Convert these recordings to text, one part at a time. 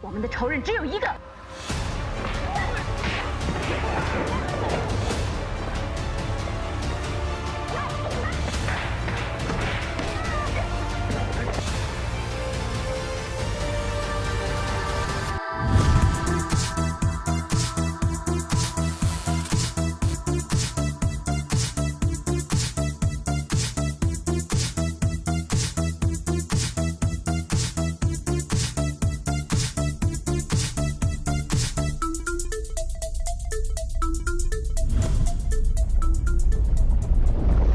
我们的仇人只有一个。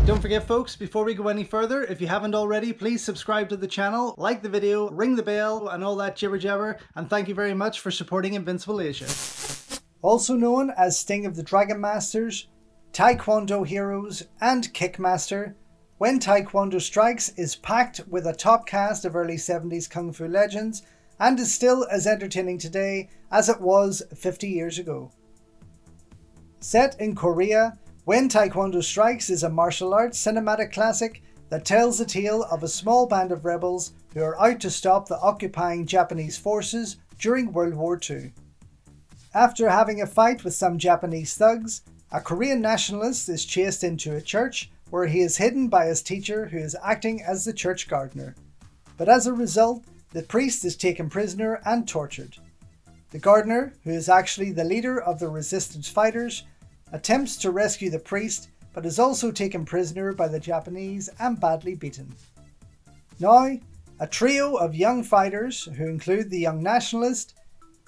Don't forget folks, before we go any further, if you haven't already, please subscribe to the channel, like the video, ring the bell and all that jibber jabber, and thank you very much for supporting Invincible Asia. Also known as Sting of the Dragon Masters, Taekwondo Heroes and Kickmaster, When Taekwondo Strikes is packed with a top cast of early 70s Kung Fu legends and is still as entertaining today as it was 50 years ago. Set in Korea, When Taekwondo Strikes is a martial arts cinematic classic that tells the tale of a small band of rebels who are out to stop the occupying Japanese forces during World War II. After having a fight with some Japanese thugs, a Korean nationalist is chased into a church where he is hidden by his teacher who is acting as the church gardener. But as a result, the priest is taken prisoner and tortured. The gardener, who is actually the leader of the resistance fighters, attempts to rescue the priest, but is also taken prisoner by the Japanese and badly beaten. Now, a trio of young fighters, who include the young nationalist,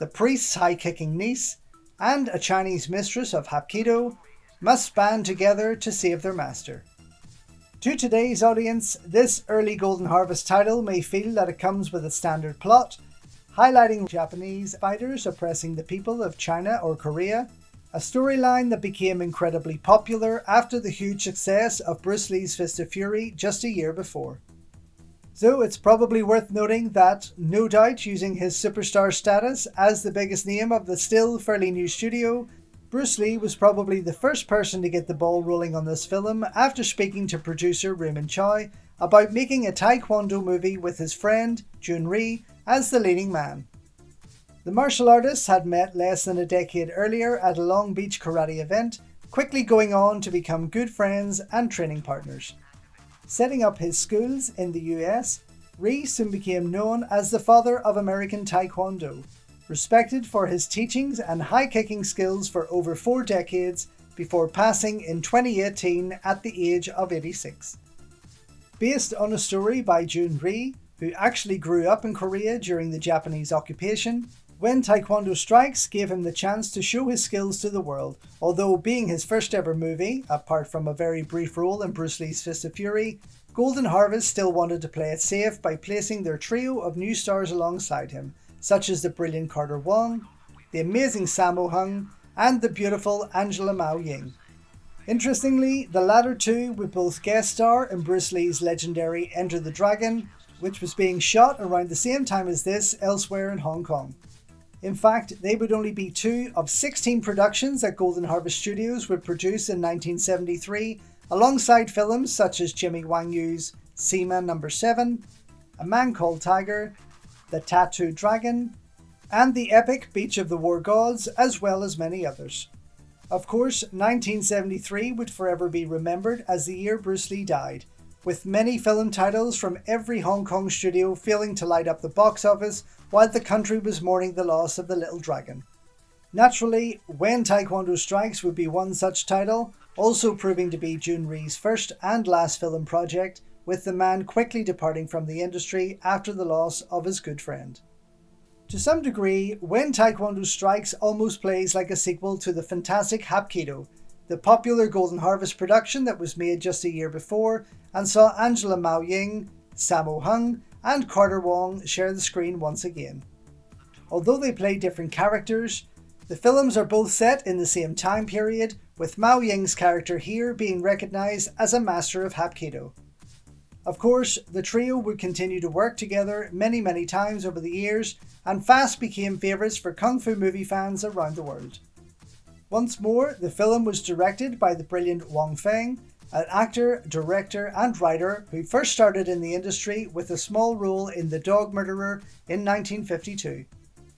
the priest's high-kicking niece, and a Chinese mistress of Hapkido, must band together to save their master. To today's audience, this early Golden Harvest title may feel that it comes with a standard plot, highlighting Japanese fighters oppressing the people of China or Korea, a storyline that became incredibly popular after the huge success of Bruce Lee's Fist of Fury just a year before. So it's probably worth noting that, no doubt using his superstar status as the biggest name of the still fairly new studio, Bruce Lee was probably the first person to get the ball rolling on this film after speaking to producer Raymond Chow about making a Taekwondo movie with his friend Jun Rhee as the leading man. The martial artists had met less than a decade earlier at a Long Beach karate event, quickly going on to become good friends and training partners. Setting up his schools in the US, Rhee soon became known as the father of American Taekwondo, respected for his teachings and high-kicking skills for over 4 decades before passing in 2018 at the age of 86. Based on a story by Jun Rhee, who actually grew up in Korea during the Japanese occupation, When Taekwondo Strikes gave him the chance to show his skills to the world, although being his first ever movie, apart from a very brief role in Bruce Lee's Fist of Fury, Golden Harvest still wanted to play it safe by placing their trio of new stars alongside him, such as the brilliant Carter Wong, the amazing Sammo Hung, and the beautiful Angela Mao. Interestingly, the latter two would both guest star in Bruce Lee's legendary Enter the Dragon, which was being shot around the same time as this elsewhere in Hong Kong. In fact, they would only be 2 of 16 productions that Golden Harvest Studios would produce in 1973, alongside films such as Jimmy Wang Yu's Seaman No. 7, A Man Called Tiger, The Tattooed Dragon, and the epic Beach of the War Gods, as well as many others. Of course, 1973 would forever be remembered as the year Bruce Lee died, with many film titles from every Hong Kong studio failing to light up the box office while the country was mourning the loss of the little dragon. Naturally, When Taekwondo Strikes would be one such title, also proving to be Jun Rhee's first and last film project, with the man quickly departing from the industry after the loss of his good friend. To some degree, When Taekwondo Strikes almost plays like a sequel to the fantastic Hapkido, the popular Golden Harvest production that was made just a year before and saw Angela Mao, Sammo Hung, and Carter Wong share the screen once again. Although they play different characters, the films are both set in the same time period, with Mao Ying's character here being recognised as a master of Hapkido. Of course, the trio would continue to work together many times over the years and fast became favourites for Kung Fu movie fans around the world. Once more, the film was directed by the brilliant Huang Feng, an actor, director and writer who first started in the industry with a small role in The Dog Murderer in 1952.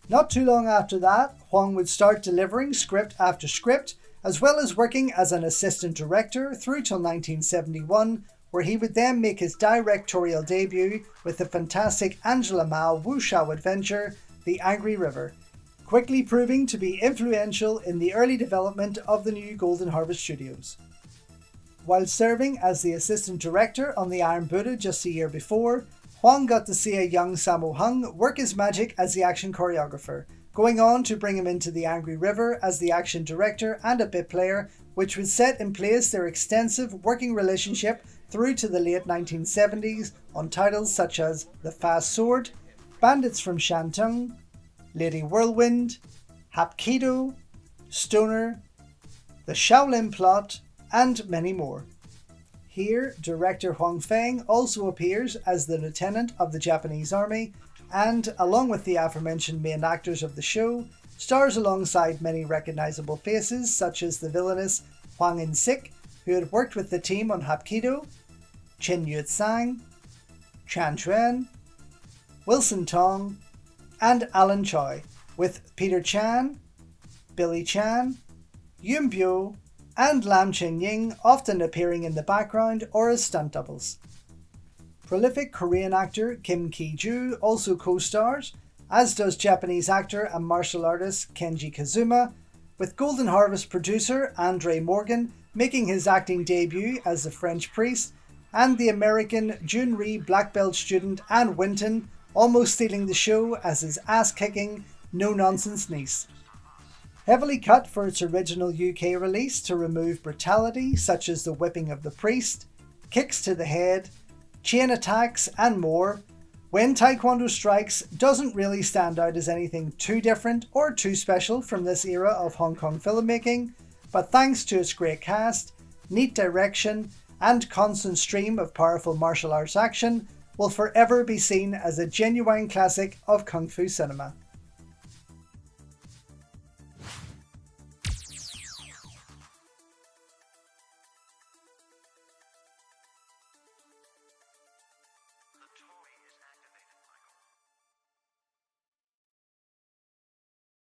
Not too long after that, Huang would start delivering script after script, as well as working as an assistant director through till 1971, where he would then make his directorial debut with the fantastic Angela Mao wuxia adventure, The Angry River, quickly proving to be influential in the early development of the new Golden Harvest Studios. While serving as the assistant director on The Iron Buddha just a year before, Huang got to see a young Sammo Hung work his magic as the action choreographer, going on to bring him into The Angry River as the action director and a bit player, which would set in place their extensive working relationship through to the late 1970s on titles such as The Fast Sword, Bandits from Shantung, Lady Whirlwind, Hapkido, Stoner, The Shaolin Plot, and many more. Here, director Huang Feng also appears as the lieutenant of the Japanese army and, along with the aforementioned main actors of the show, stars alongside many recognizable faces such as the villainous Huang In-sik, who had worked with the team on Hapkido, Chen Yue-tsang, Chan Chuan, Wilson Tong, and Alan Choi, with Peter Chan, Billy Chan, Yun Bio, and Lam Chen-ying often appearing in the background or as stunt doubles. Prolific Korean actor Kim Ki-joo also co-stars, as does Japanese actor and martial artist Kenji Kazuma, with Golden Harvest producer Andre Morgan making his acting debut as the French priest, and the American Jun-ri black belt student Ann Winton almost stealing the show as his ass-kicking, no-nonsense niece. Heavily cut for its original UK release to remove brutality such as the whipping of the priest, kicks to the head, chain attacks and more, When Taekwondo Strikes doesn't really stand out as anything too different or too special from this era of Hong Kong filmmaking, but thanks to its great cast, neat direction, and constant stream of powerful martial arts action, will forever be seen as a genuine classic of Kung Fu cinema.